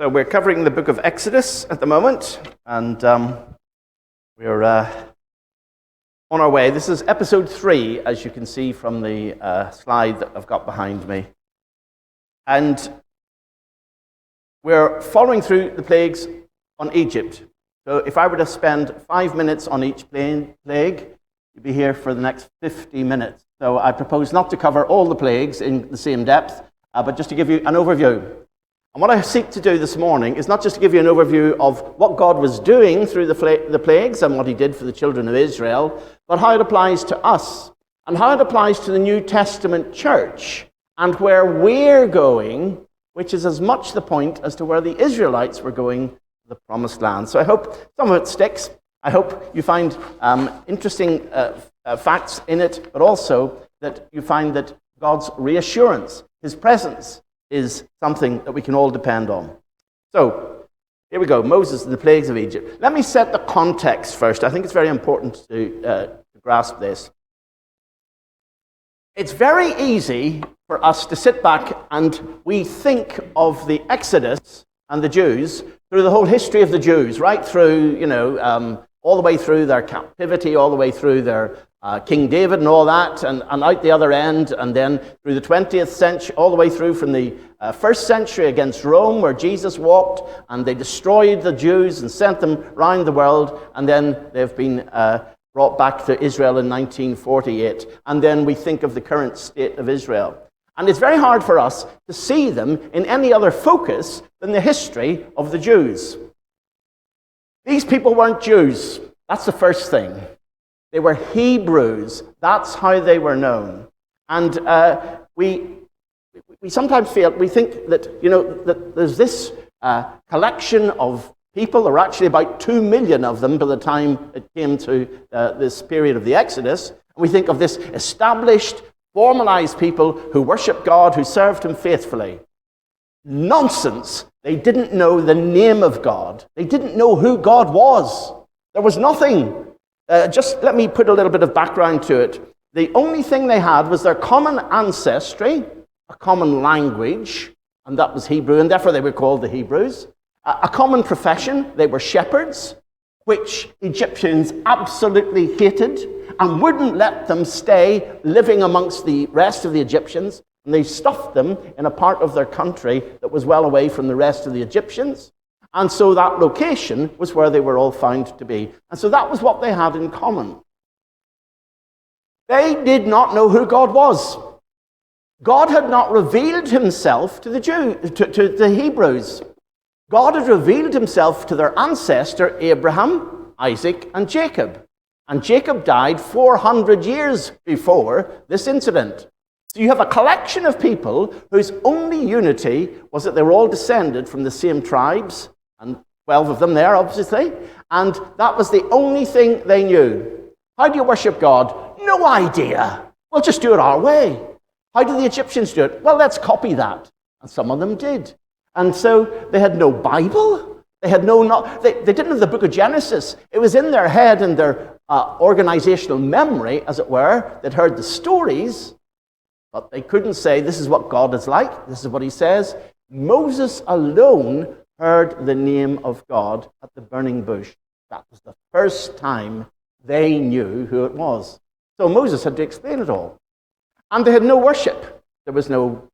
So we're covering the book of Exodus at the moment, and we're on our way. This is episode 3, as you can see from the slide that I've got behind me. And we're following through the plagues on Egypt. So if I were to spend 5 minutes on each plague, you'd be here for the next 50 minutes. So I propose not to cover all the plagues in the same depth, but just to give you an overview. And what I seek to do this morning is not just to give you an overview of what God was doing through the plagues and what he did for the children of Israel, but how it applies to us and how it applies to the New Testament church and where we're going, which is as much the point as to where the Israelites were going to the promised land. So I hope some of it sticks. I hope you find interesting facts in it, but also that you find that God's reassurance, his presence, is something that we can all depend on. So, here we go, Moses and the plagues of Egypt. Let me set the context first. I think it's very important to grasp this. It's very easy for us to sit back and we think of the Exodus and the Jews through the whole history of the Jews, right through, all the way through their captivity, all the way through their King David and all that, and out the other end, and then through the 20th century, all the way through from the 1st century against Rome, where Jesus walked, and they destroyed the Jews and sent them around the world, and then they've been brought back to Israel in 1948. And then we think of the current state of Israel. And it's very hard for us to see them in any other focus than the history of the Jews. These people weren't Jews. That's the first thing. They were Hebrews. That's how they were known. And we sometimes we think that, that there's this collection of people. There were actually about 2 million of them by the time it came to this period of the Exodus. And we think of this established, formalized people who worship God, who served him faithfully. Nonsense. They didn't know the name of God. They didn't know who God was. There was nothing. Just let me put a little bit of background to it. The only thing they had was their common ancestry, a common language, and that was Hebrew, and therefore they were called the Hebrews. A common profession, they were shepherds, which Egyptians absolutely hated and wouldn't let them stay living amongst the rest of the Egyptians. And they stuffed them in a part of their country that was well away from the rest of the Egyptians. And so that location was where they were all found to be. And so that was what they had in common. They did not know who God was. God had not revealed himself to the Hebrews. God had revealed himself to their ancestor Abraham, Isaac, and Jacob. And Jacob died 400 years before this incident. So you have a collection of people whose only unity was that they were all descended from the same tribes, and 12 of them there, obviously, and that was the only thing they knew. How do you worship God? No idea. We'll just do it our way. How do the Egyptians do it? Well, let's copy that. And some of them did. And so they had no Bible. They had they didn't have the book of Genesis. It was in their head and their organizational memory, as it were. They'd heard the stories, but they couldn't say, this is what God is like, this is what he says. Moses alone heard the name of God at the burning bush. That was the first time they knew who it was. So Moses had to explain it all. And they had no worship. There was no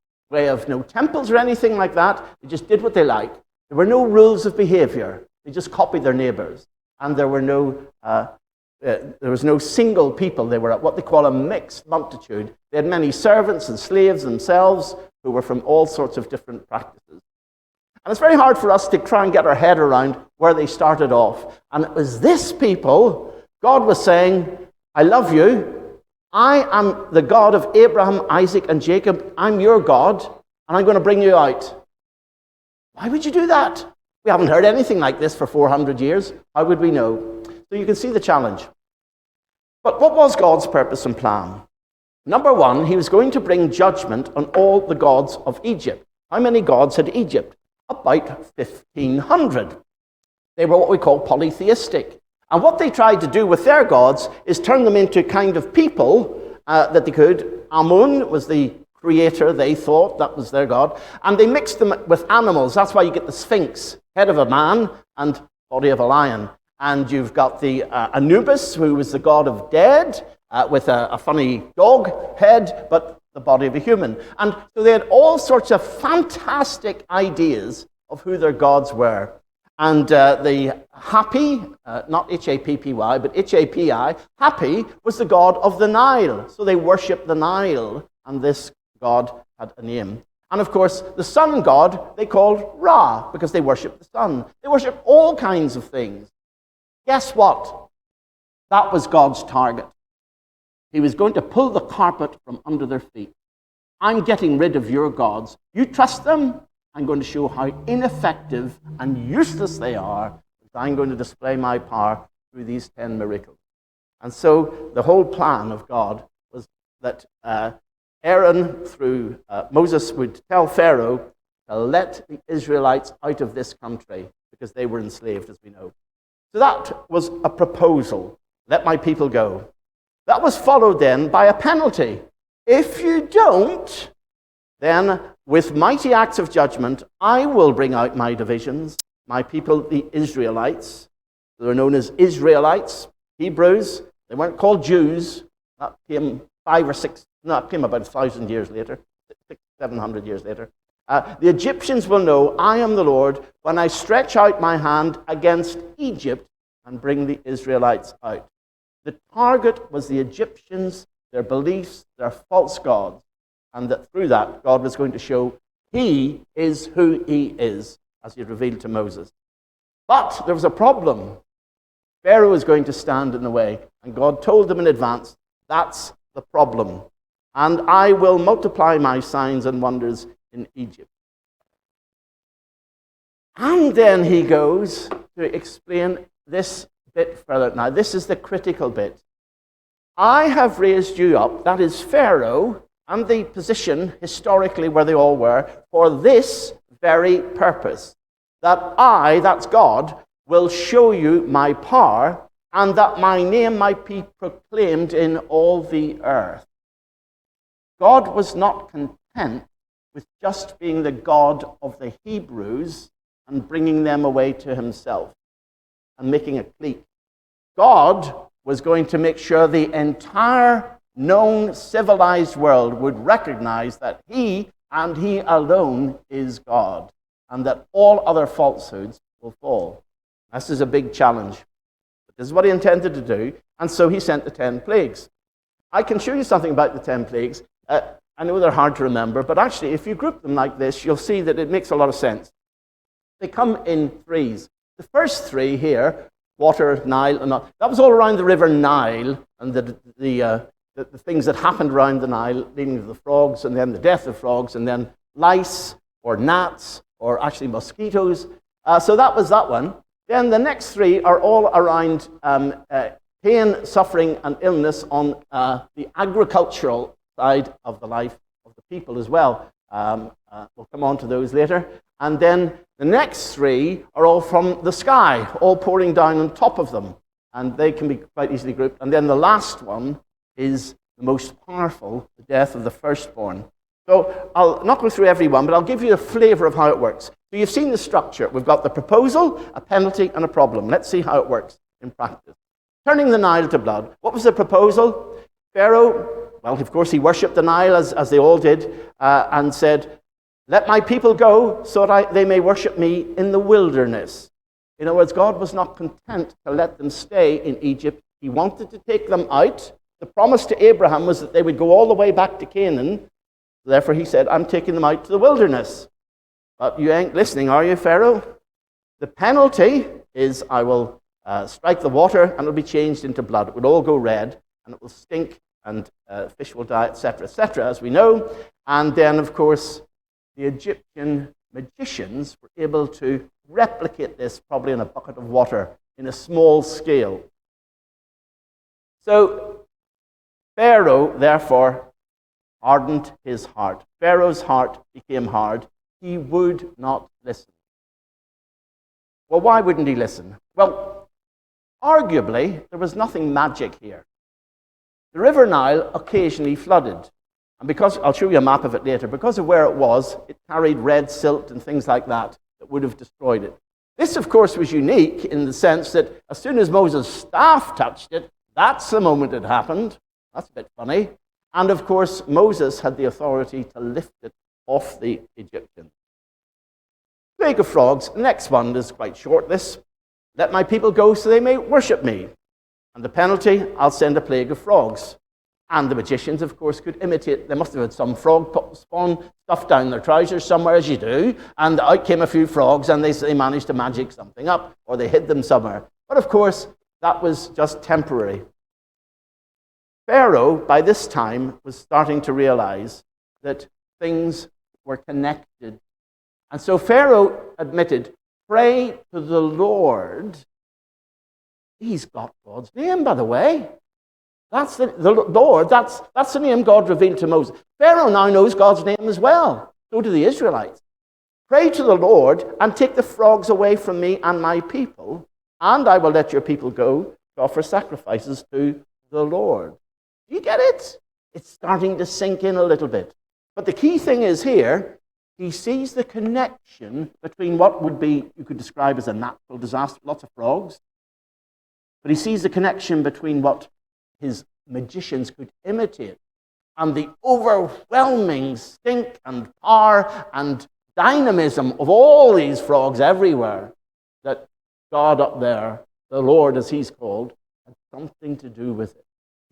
temples or anything like that. They just did what they liked. There were no rules of behavior. They just copied their neighbors. And there was no single people. They were what they call a mixed multitude. They had many servants and slaves themselves who were from all sorts of different practices. And it's very hard for us to try and get our head around where they started off. And it was this people, God was saying, I love you. I am the God of Abraham, Isaac, and Jacob. I'm your God, and I'm going to bring you out. Why would you do that? We haven't heard anything like this for 400 years. How would we know? So you can see the challenge. But what was God's purpose and plan? Number one, he was going to bring judgment on all the gods of Egypt. How many gods had Egypt? About 1,500. They were what we call polytheistic. And what they tried to do with their gods is turn them into kind of people that they could. Amun was the creator, they thought. That was their god. And they mixed them with animals. That's why you get the Sphinx, head of a man and body of a lion. And you've got the Anubis, who was the god of dead, with a funny dog head, but the body of a human. And so they had all sorts of fantastic ideas of who their gods were. And the Happy, not H-A-P-P-Y, but H-A-P-I, Happy was the god of the Nile. So they worshipped the Nile, and this god had a name. And of course, the sun god they called Ra, because they worshipped the sun. They worshipped all kinds of things. Guess what? That was God's target. He was going to pull the carpet from under their feet. I'm getting rid of your gods. You trust them? I'm going to show how ineffective and useless they are. I'm going to display my power through these 10 miracles. And so the whole plan of God was that Aaron, through Moses, would tell Pharaoh to let the Israelites out of this country because they were enslaved, as we know. So that was a proposal. Let my people go. That was followed then by a penalty. If you don't, then with mighty acts of judgment, I will bring out my divisions, my people, the Israelites. They were known as Israelites, Hebrews. They weren't called Jews. That came it came about 1,000 years later, 700 years later. The Egyptians will know I am the Lord when I stretch out my hand against Egypt and bring the Israelites out. The target was the Egyptians, their beliefs, their false gods, and that through that, God was going to show he is who he is, as he revealed to Moses. But there was a problem. Pharaoh was going to stand in the way, and God told them in advance, that's the problem. And I will multiply my signs and wonders in Egypt. And then he goes to explain this bit further. Now, this is the critical bit. I have raised you up, that is Pharaoh, and the position historically where they all were, for this very purpose, that I, that's God, will show you my power, and that my name might be proclaimed in all the earth. God was not content with just being the God of the Hebrews and bringing them away to himself and making a clique. God was going to make sure the entire known civilized world would recognize that he and he alone is God, and that all other falsehoods will fall. This is a big challenge. But this is what he intended to do, and so he sent the 10 plagues. I can show you something about the 10 plagues. I know they're hard to remember, but actually, if you group them like this, you'll see that it makes a lot of sense. They come in threes. The first three here, water, Nile, and that was all around the river Nile, and the things that happened around the Nile, leading to the frogs, and then the death of frogs, and then lice, or gnats, or actually mosquitoes. So that was that one. Then the next three are all around pain, suffering, and illness on the agricultural side of the life of the people as well. We'll come on to those later. And then the next three are all from the sky, all pouring down on top of them. And they can be quite easily grouped. And then the last one is the most powerful, the death of the firstborn. So I'll not go through every one, but I'll give you a flavor of how it works. So you've seen the structure. We've got the proposal, a penalty, and a problem. Let's see how it works in practice. Turning the Nile to blood. What was the proposal? Pharaoh, well, of course, he worshipped the Nile, as they all did, and said, let my people go so that they may worship me in the wilderness. In other words, God was not content to let them stay in Egypt. He wanted to take them out. The promise to Abraham was that they would go all the way back to Canaan. Therefore, he said, I'm taking them out to the wilderness. But you ain't listening, are you, Pharaoh? The penalty is I will strike the water, and it will be changed into blood. It will all go red, and it will stink, and fish will die, etc., as we know. And then, of course, the Egyptian magicians were able to replicate this probably in a bucket of water in a small scale. So Pharaoh, therefore, hardened his heart. Pharaoh's heart became hard. He would not listen. Well, why wouldn't he listen? Well, arguably, there was nothing magic here. The River Nile occasionally flooded. And because, I'll show you a map of it later, because of where it was, it carried red silt and things like that that would have destroyed it. This, of course, was unique in the sense that as soon as Moses' staff touched it, that's the moment it happened. That's a bit funny. And, of course, Moses had the authority to lift it off the Egyptians. Plague of frogs. The next one is quite short, this. Let my people go so they may worship me. And the penalty, I'll send a plague of frogs. And the magicians, of course, could imitate. They must have had some frog spawn stuff down their trousers somewhere, as you do. And out came a few frogs, and they managed to magic something up, or they hid them somewhere. But, of course, that was just temporary. Pharaoh, by this time, was starting to realize that things were connected. And so Pharaoh admitted, pray to the Lord. He's got God's name, by the way. That's the Lord. That's the name God revealed to Moses. Pharaoh now knows God's name as well. So do the Israelites. Pray to the Lord and take the frogs away from me and my people, and I will let your people go to offer sacrifices to the Lord. Do you get it? It's starting to sink in a little bit. But the key thing is here, he sees the connection between what would be, you could describe as a natural disaster, lots of frogs, but he sees the connection between what his magicians could imitate and the overwhelming stink and power and dynamism of all these frogs everywhere, that God up there, the Lord as he's called, had something to do with it.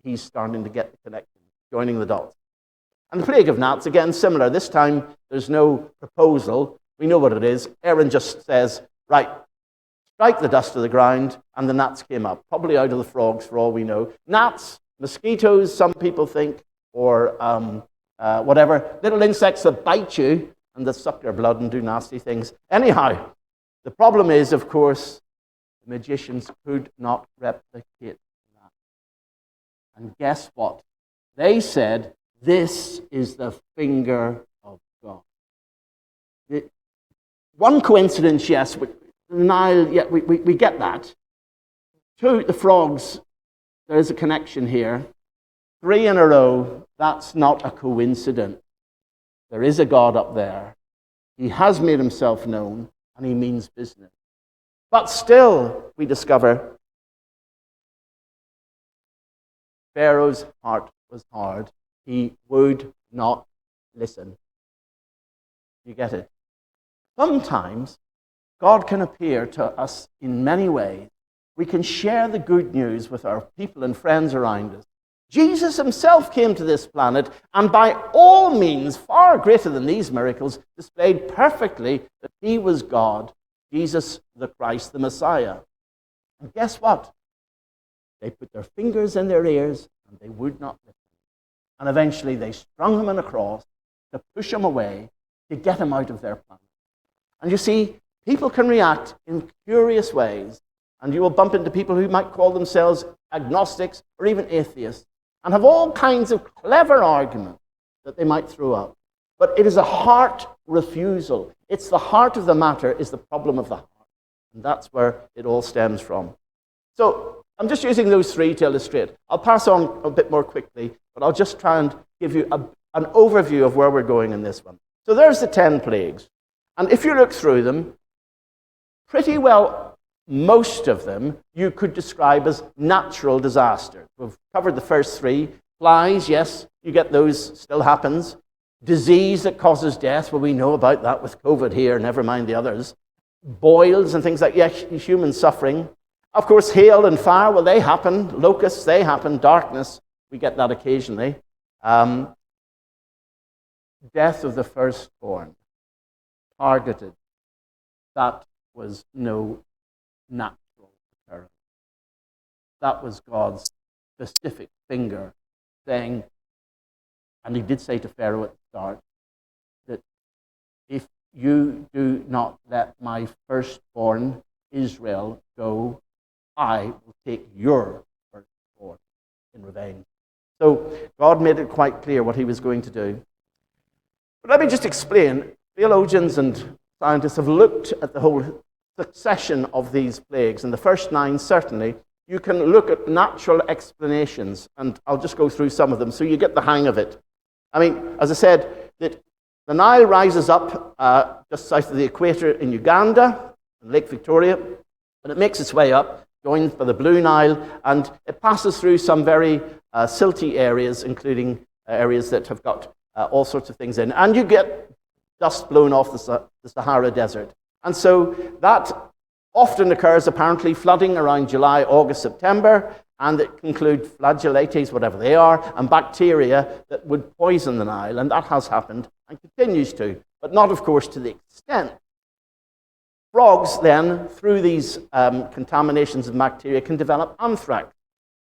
He's starting to get the connection, joining the dots. And the plague of gnats, again, similar. This time, there's no proposal. We know what it is. Aaron just says, right, strike the dust of the ground, and the gnats came up, probably out of the frogs, for all we know. Gnats, mosquitoes, some people think, or whatever, little insects that bite you and that suck your blood and do nasty things. Anyhow, the problem is, of course, the magicians could not replicate that. And guess what? They said, this is the finger of God. One coincidence, yes, the Nile, yeah, we get that. Two, the frogs, there is a connection here. 3 in a row, that's not a coincidence. There is a God up there. He has made himself known, and he means business. But still, we discover, Pharaoh's heart was hard. He would not listen. You get it? Sometimes God can appear to us in many ways. We can share the good news with our people and friends around us. Jesus himself came to this planet, and by all means, far greater than these miracles, displayed perfectly that he was God, Jesus the Christ, the Messiah. And guess what? They put their fingers in their ears, and they would not listen. And eventually they strung him on a cross to push him away, to get him out of their planet. And you see, people can react in curious ways, and you will bump into people who might call themselves agnostics or even atheists, and have all kinds of clever arguments that they might throw up. But it is a heart refusal. It's the heart of the matter is the problem of the heart. And that's where it all stems from. So I'm just using those 3 to illustrate. I'll pass on a bit more quickly, but I'll just try and give you an overview of where we're going in this one. So there's the 10 plagues. And if you look through them, pretty well most of them you could describe as natural disasters. We've covered the first 3. Flies, yes, you get those, still happens. Disease that causes death, well, we know about that with COVID here, never mind the others. Boils and things like, yeah, human suffering. Of course, hail and fire, well, they happen. Locusts, they happen. Darkness, we get that occasionally. Death of the firstborn, targeted. That was no natural occurrence. That was God's specific finger saying, and he did say to Pharaoh at the start, that if you do not let my firstborn Israel go, I will take your firstborn in revenge. So God made it quite clear what he was going to do. But let me just explain. Theologians and scientists have looked at the whole succession of these plagues, and the first 9 certainly. You can look at natural explanations, and I'll just go through some of them so you get the hang of it. I mean, as I said, that the Nile rises up just south of the equator in Uganda, in Lake Victoria, and it makes its way up, joined by the Blue Nile, and it passes through some very silty areas, including areas that have got all sorts of things in. And you get dust blown off the Sahara Desert. And so that often occurs, apparently, flooding around July, August, September, and it can include flagellates, whatever they are, and bacteria that would poison the Nile, and that has happened and continues to, but not, of course, to the extent. Frogs, then, through these contaminations of bacteria, can develop anthrax.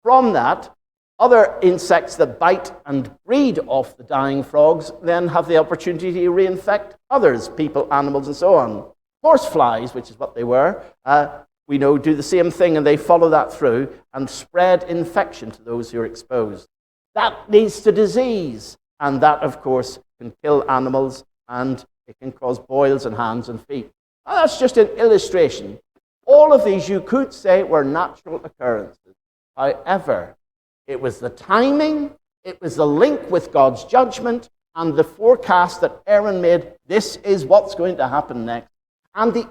From that, other insects that bite and breed off the dying frogs then have the opportunity to reinfect others, people, animals, and so on. Horseflies, which is what they were, we know do the same thing, and they follow that through and spread infection to those who are exposed. That leads to disease, and that, of course, can kill animals, and it can cause boils in hands and feet. Now, that's just an illustration. All of these, you could say, were natural occurrences. However, it was the timing, it was the link with God's judgment, and the forecast that Aaron made, this is what's going to happen next, and the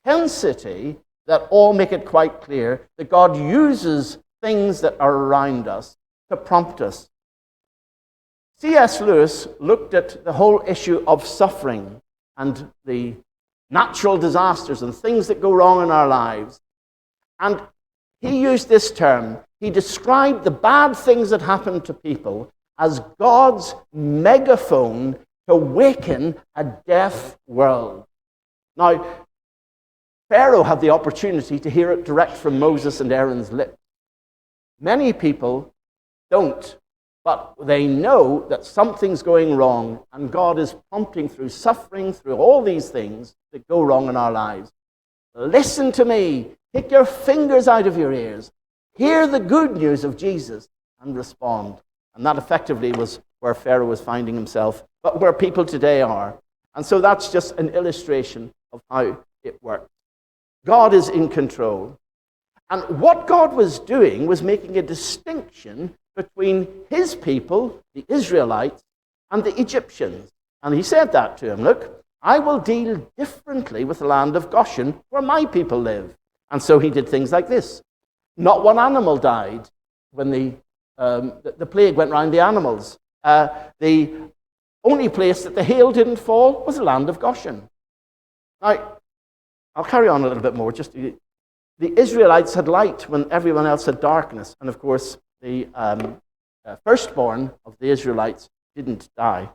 intensity that all make it quite clear that God uses things that are around us to prompt us. C.S. Lewis looked at the whole issue of suffering and the natural disasters and things that go wrong in our lives. And he used this term. He described the bad things that happen to people as God's megaphone to waken a deaf world. Now, Pharaoh had the opportunity to hear it direct from Moses and Aaron's lips. Many people don't, but they know that something's going wrong, and God is prompting through suffering, through all these things that go wrong in our lives. Listen to me. Take your fingers out of your ears. Hear the good news of Jesus and respond. And that effectively was where Pharaoh was finding himself, but where people today are. And so that's just an illustration of how it works. God is in control. And what God was doing was making a distinction between his people, the Israelites, and the Egyptians. And he said that to them. Look, I will deal differently with the land of Goshen, where my people live. And so he did things like this. Not one animal died when the plague went round the animals. The only place that the hail didn't fall was the land of Goshen. Now, I'll carry on a little bit more. Just the Israelites had light when everyone else had darkness. And of course, the firstborn of the Israelites didn't die.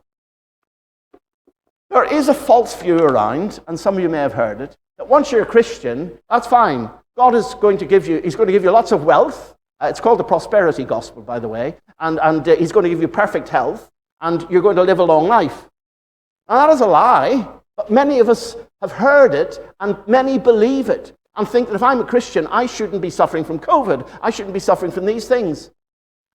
There is a false view around, and some of you may have heard it, that once you're a Christian, that's fine. God is going to give you, he's going to give you lots of wealth. It's called the prosperity gospel, by the way. And he's going to give you perfect health, and you're going to live a long life. Now, that is a lie. But many of us have heard it, and many believe it, and think that if I'm a Christian, I shouldn't be suffering from COVID. I shouldn't be suffering from these things.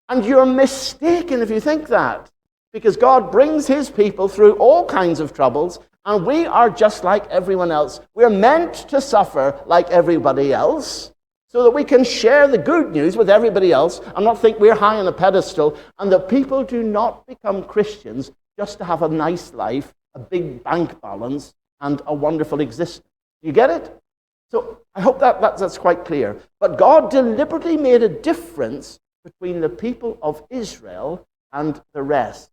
And you're mistaken if you think that, because God brings his people through all kinds of troubles, and we are just like everyone else. We're meant to suffer like everybody else, so that we can share the good news with everybody else and not think we're high on a pedestal, and that people do not become Christians just to have a nice life, a big bank balance, and a wonderful existence. You get it? So I hope that's quite clear. But God deliberately made a difference between the people of Israel and the rest.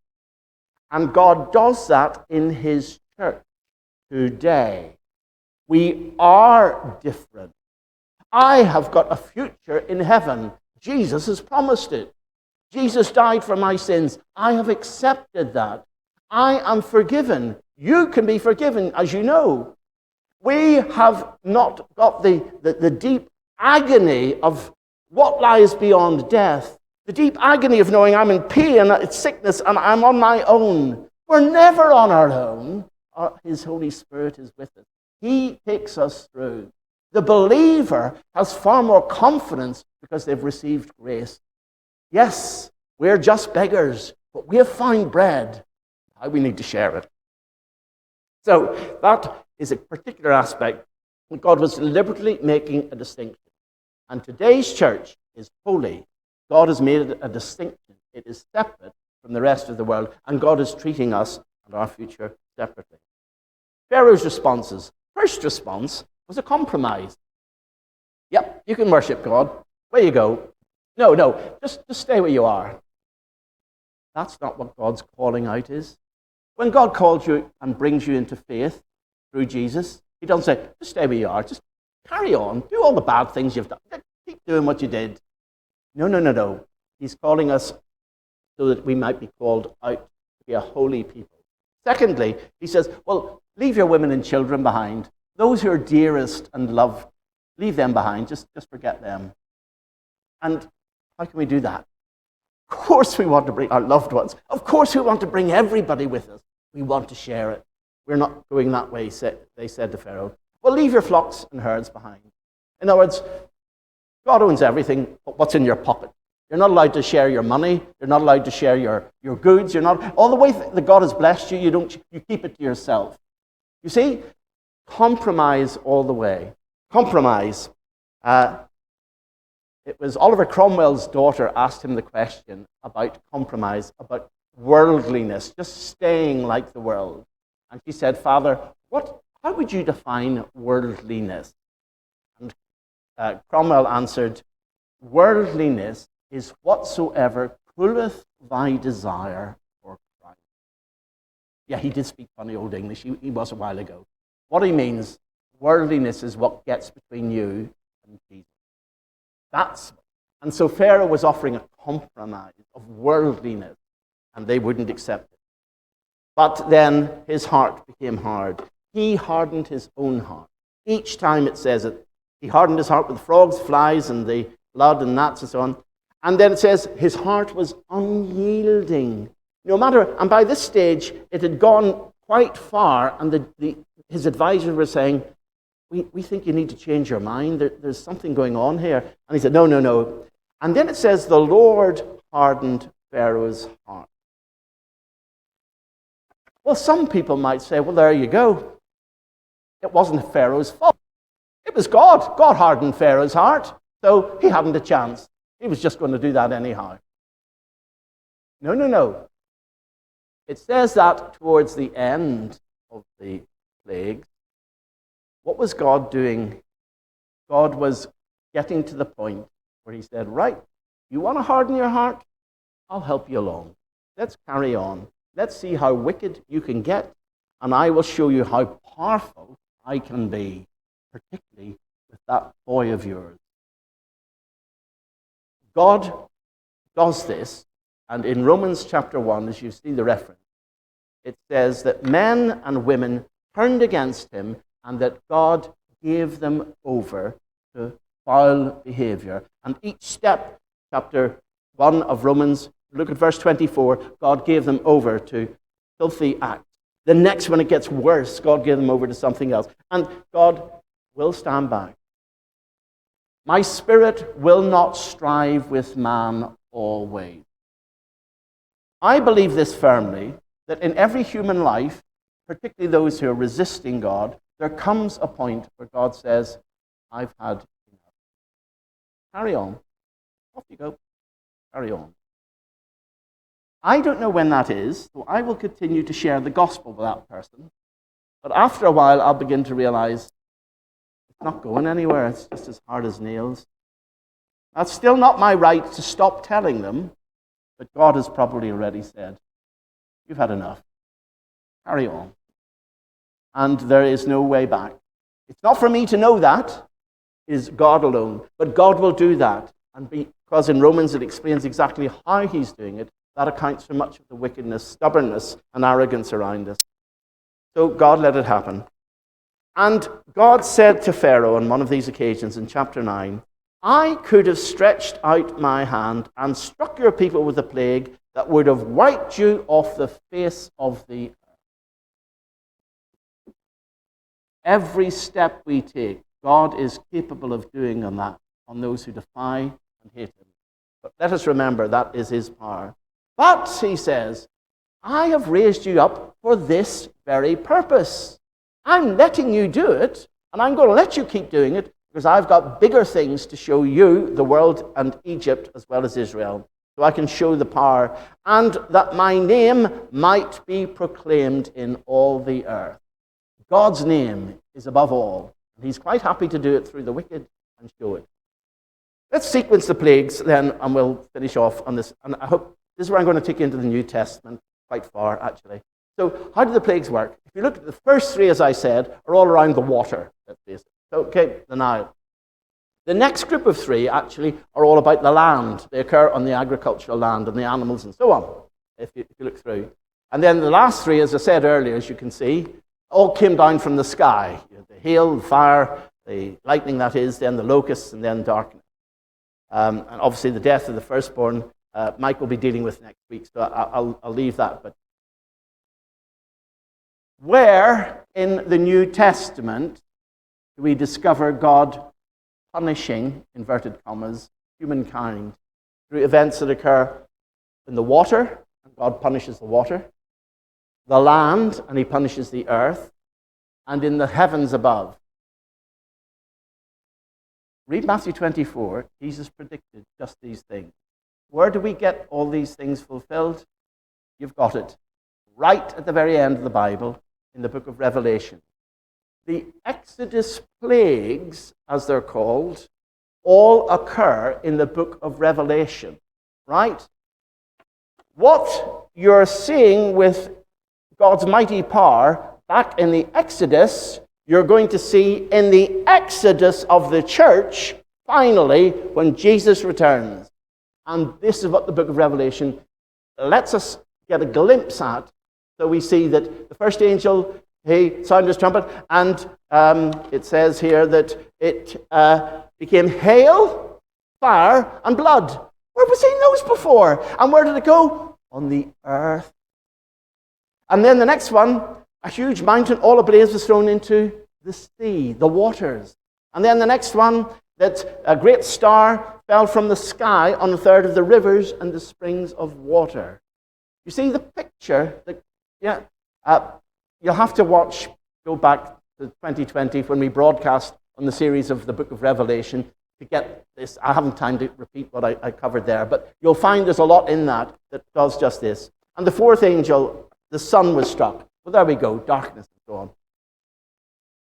And God does that in his church today. We are different. I have got a future in heaven. Jesus has promised it. Jesus died for my sins. I have accepted that. I am forgiven. You can be forgiven, as you know. We have not got the deep agony of what lies beyond death, the deep agony of knowing I'm in pain, it's sickness, and I'm on my own. We're never on our own. His Holy Spirit is with us. He takes us through. The believer has far more confidence because they've received grace. Yes, we're just beggars, but we have found bread. How we need to share it. So that is a particular aspect where God was deliberately making a distinction. And today's church is holy. God has made it a distinction. It is separate from the rest of the world, and God is treating us and our future separately. Pharaoh's responses. First response was a compromise. Yep, you can worship God. Where you go. No, just stay where you are. That's not what God's calling out is. When God calls you and brings you into faith through Jesus, he doesn't say, just stay where you are. Just carry on. Do all the bad things you've done. Keep doing what you did. No. He's calling us so that we might be called out to be a holy people. Secondly, he says, well, leave your women and children behind. Those who are dearest and loved, leave them behind. Just forget them. And how can we do that? Of course we want to bring our loved ones. Of course we want to bring everybody with us. We want to share it. We're not going that way, they said to Pharaoh. Well, leave your flocks and herds behind. In other words, God owns everything but what's in your pocket. You're not allowed to share your money. You're not allowed to share your goods. You're not, all the way that God has blessed you, you keep it to yourself. You see? Compromise all the way. Compromise. It was Oliver Cromwell's daughter asked him the question about compromise, about worldliness, just staying like the world. And she said, Father, how would you define worldliness? And Cromwell answered, worldliness is whatsoever cooleth thy desire for Christ. Yeah, he did speak funny old English. He was a while ago. What he means, worldliness is what gets between you and Jesus. And so Pharaoh was offering a compromise of worldliness, and they wouldn't accept it. But then his heart became hard. He hardened his own heart. Each time it says it, he hardened his heart with frogs, flies, and the blood and gnats and so on. And then it says his heart was unyielding. No matter, and by this stage, it had gone quite far, and his advisors were saying, we think you need to change your mind. There's something going on here. And he said, no. And then it says, the Lord hardened Pharaoh's heart. Well, some people might say, well, there you go. It wasn't Pharaoh's fault. It was God. God hardened Pharaoh's heart. So he hadn't a chance. He was just going to do that anyhow. No. It says that towards the end of the plagues, what was God doing? God was getting to the point where he said, right, you want to harden your heart? I'll help you along. Let's carry on. Let's see how wicked you can get, and I will show you how powerful I can be, particularly with that boy of yours. God does this, and in Romans chapter 1, as you see the reference, it says that men and women turned against him, and that God gave them over to foul behavior. And each step, chapter 1 of Romans, look at verse 24, God gave them over to filthy acts. The next one, it gets worse. God gave them over to something else. And God will stand back. My spirit will not strive with man always. I believe this firmly, that in every human life, particularly those who are resisting God, there comes a point where God says, I've had enough. Carry on. Off you go. Carry on. I don't know when that is, so I will continue to share the gospel with that person. But after a while, I'll begin to realize it's not going anywhere. It's just as hard as nails. That's still not my right to stop telling them, but God has probably already said, you've had enough. Carry on. And there is no way back. It's not for me to know that. It is God alone. But God will do that. And because in Romans it explains exactly how he's doing it, that accounts for much of the wickedness, stubbornness, and arrogance around us. So God let it happen. And God said to Pharaoh on one of these occasions in chapter 9, I could have stretched out my hand and struck your people with a plague that would have wiped you off the face of the earth. Every step we take, God is capable of doing on those who defy and hate him. But let us remember that is his power. But, he says, I have raised you up for this very purpose. I'm letting you do it, and I'm going to let you keep doing it, because I've got bigger things to show you, the world and Egypt, as well as Israel. so I can show the power, and that my name might be proclaimed in all the earth. God's name is above all, and he's quite happy to do it through the wicked and show it. Let's sequence the plagues then, and we'll finish off on this. And I hope this is where I'm going to take you into the New Testament, quite far, actually. So how do the plagues work? If you look at the first three, as I said, are all around the water. Okay, the Nile. The next group of three, actually, are all about the land. They occur on the agricultural land and the animals and so on, if you look through. And then the last three, as I said earlier, as you can see, all came down from the sky. The hail, the fire, the lightning, that is, then the locusts, and then darkness. And obviously the death of the firstborn, Mike will be dealing with next week, so I'll leave that. But where in the New Testament do we discover God punishing, inverted commas, humankind through events that occur in the water, and God punishes the water, the land, and he punishes the earth, and in the heavens above? Read Matthew 24. Jesus predicted just these things. Where do we get all these things fulfilled? You've got it right at the very end of the Bible, in the book of Revelation. The Exodus plagues, as they're called, all occur in the book of Revelation, right? What you're seeing with God's mighty power back in the Exodus, you're going to see in the exodus of the church, finally, when Jesus returns. And this is what the book of Revelation lets us get a glimpse at. So we see that the first angel, he sounded his trumpet, and it says here that it became hail, fire, and blood. Where was seen those before? And where did it go? On the earth. And then the next one, a huge mountain, all ablaze, was thrown into the sea, the waters. And then the next one, that a great star fell from the sky on a third of the rivers and the springs of water. You see the picture? You'll have to go back to 2020 when we broadcast on the series of the book of Revelation to get this. I haven't time to repeat what I covered there, but you'll find there's a lot in that does just this. And the fourth angel, the sun was struck. Well, there we go, darkness and so on.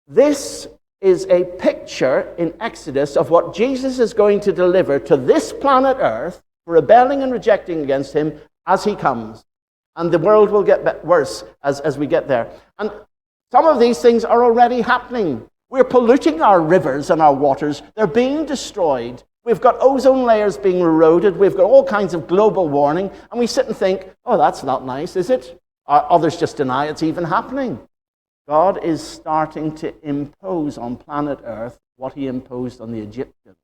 This is a picture in Exodus of what Jesus is going to deliver to this planet Earth for rebelling and rejecting against him as he comes. And the world will get worse as we get there. And some of these things are already happening. We're polluting our rivers and our waters. They're being destroyed. We've got ozone layers being eroded. We've got all kinds of global warming. And we sit and think, oh, that's not nice, is it? Others just deny it's even happening. God is starting to impose on planet Earth what he imposed on the Egyptians.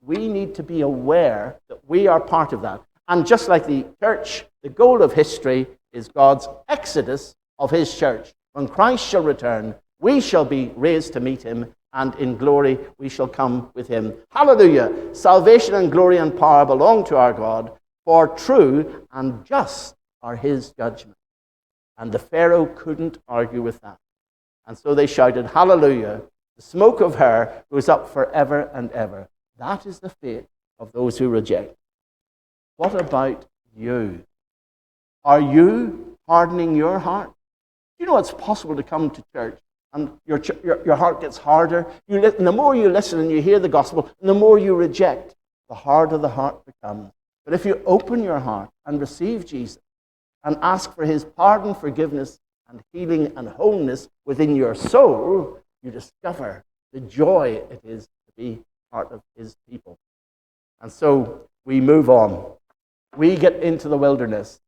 We need to be aware that we are part of that. And just like the church, the goal of history is God's exodus of his church. When Christ shall return, we shall be raised to meet him, and in glory we shall come with him. Hallelujah! Salvation and glory and power belong to our God, for true and just are his judgments. And the Pharaoh couldn't argue with that. And so they shouted, hallelujah! The smoke of her goes up forever and ever. That is the fate of those who reject. What about you? Are you hardening your heart? You know it's possible to come to church and your heart gets harder. And the more you listen and you hear the gospel, and the more you reject, the harder the heart becomes. But if you open your heart and receive Jesus and ask for his pardon, forgiveness, and healing and wholeness within your soul, you discover the joy it is to be part of his people. And so we move on. We get into the wilderness,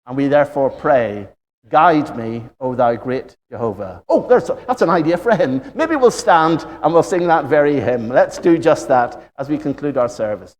and we therefore pray, guide me, O thou great Jehovah. Oh, that's an idea for a hymn. Maybe we'll stand and we'll sing that very hymn. Let's do just that as we conclude our service.